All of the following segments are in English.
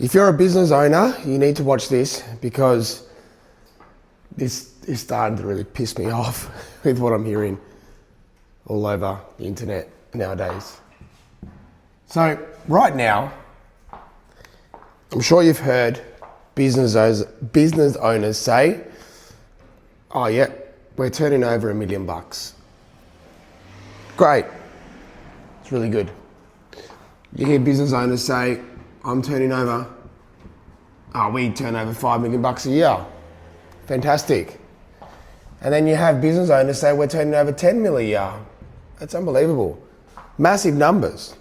If you're a business owner, you need to watch this because this is starting to really piss me off with what I'm hearing all over the internet nowadays. So right now, I'm sure you've heard business owners say, oh yeah, we're turning over $1 million. Great, it's really good. You hear business owners say, we turn over $5 million a year. Fantastic. And then you have business owners say, we're turning over 10 million a year. That's unbelievable. Massive numbers.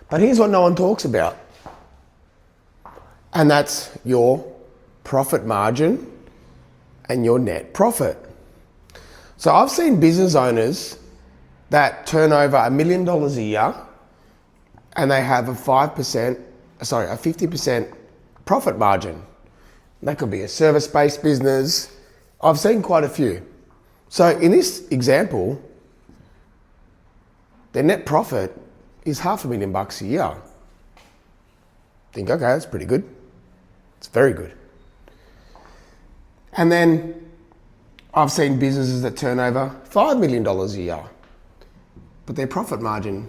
But here's what no one talks about. And that's your profit margin and your net profit. So I've seen business owners that turn over $1 million a year and they have a 50% profit margin. That could be a service-based business. I've seen quite a few. So in this example, their net profit is $500,000 a year. Think, okay, that's pretty good. It's very good. And then I've seen businesses that turn over $5 million a year, but their profit margin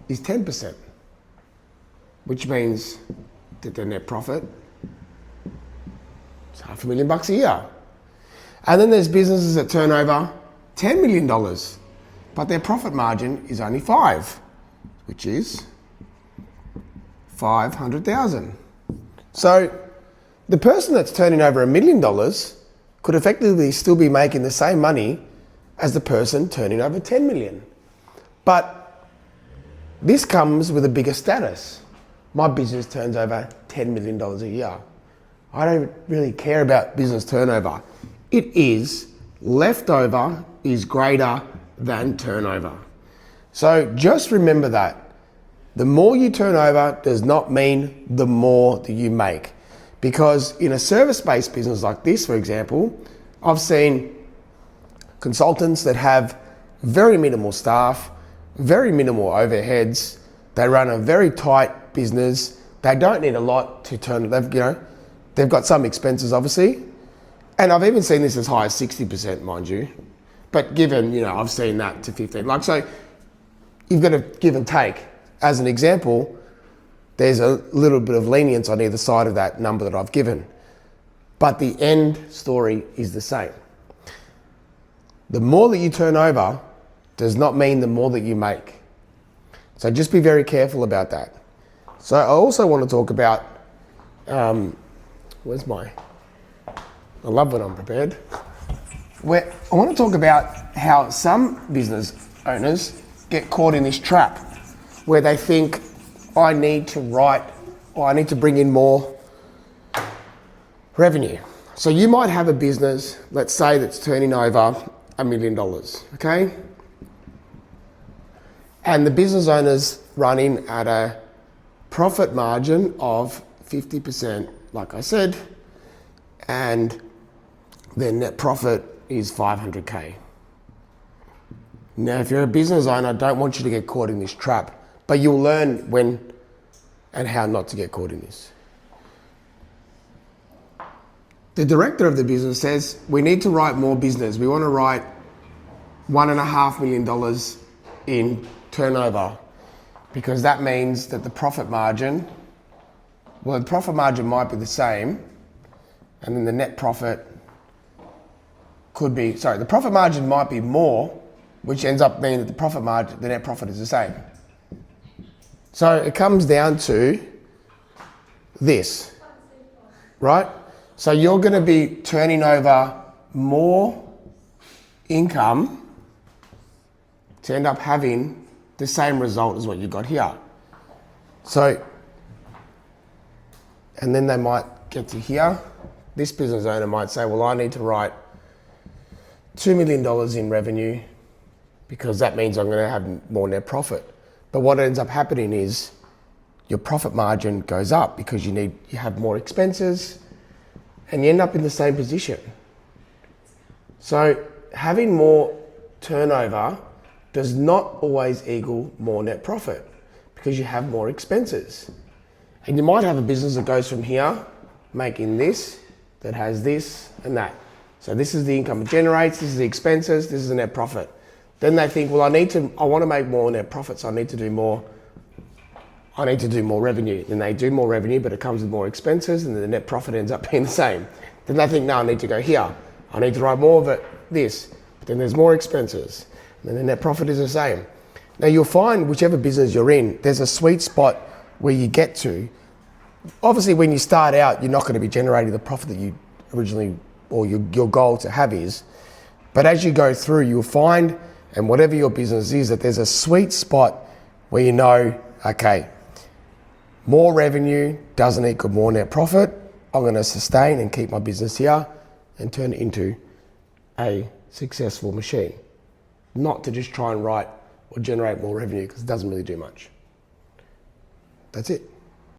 is 10%, which means that their net profit is $500,000 a year. And then there's businesses that turn over $10 million, but their profit margin is only 5, which is $500,000. So the person that's turning over $1 million could effectively still be making the same money as the person turning over 10 million. But this comes with a bigger status. My business turns over $10 million a year. I don't really care about business turnover. It is leftover is greater than turnover. So just remember that. The more you turn over does not mean the more that you make. Because in a service-based business like this, for example, I've seen consultants that have very minimal staff, very minimal overheads. They run a very tight business. They don't need a lot to turn. They've got some expenses, obviously, and I've even seen this as high as 60%, mind you. But given, I've seen that to 15. So you've got to give and take. As an example, there's a little bit of lenience on either side of that number that I've given. But the end story is the same. The more that you turn over does not mean the more that you make. So just be very careful about that. So I also want to talk about, I love when I'm prepared. I want to talk about how some business owners get caught in this trap where they think, I need to bring in more revenue. So you might have a business, let's say, that's turning over $1 million, okay? And the business owner's running at a profit margin of 50%, like I said, and their net profit is $500K. Now, if you're a business owner, I don't want you to get caught in this trap. But you'll learn when and how not to get caught in this. The director of the business says, we need to write more business. We want to write $1.5 million in turnover because that means that the profit margin might be the same and then the net profit the profit margin might be more, which ends up meaning that the net profit is the same. So it comes down to this, right? So you're going to be turning over more income to end up having the same result as what you got here. So, and then they might get to here. This business owner might say, well, I need to write $2 million in revenue because that means I'm going to have more net profit. But what ends up happening is your profit margin goes up because you have more expenses and you end up in the same position. So having more turnover does not always equal more net profit because you have more expenses. And you might have a business that goes from here, making this, that has this and that. So this is the income it generates, this is the expenses, this is the net profit. Then they think, well, I want to make more net profits, so I need to do more revenue. Then they do more revenue, but it comes with more expenses, and the net profit ends up being the same. Then they think, no, I need to go here. I need to write more of it, this. But then there's more expenses, and then the net profit is the same. Now you'll find whichever business you're in, there's a sweet spot where you get to. Obviously, when you start out, you're not going to be generating the profit that you originally, or your goal to have is. But as you go through, you'll find, and whatever your business is, that there's a sweet spot where you know, okay, more revenue doesn't equal more net profit. I'm going to sustain and keep my business here and turn it into a successful machine. Not to just try and write or generate more revenue, because it doesn't really do much. That's it.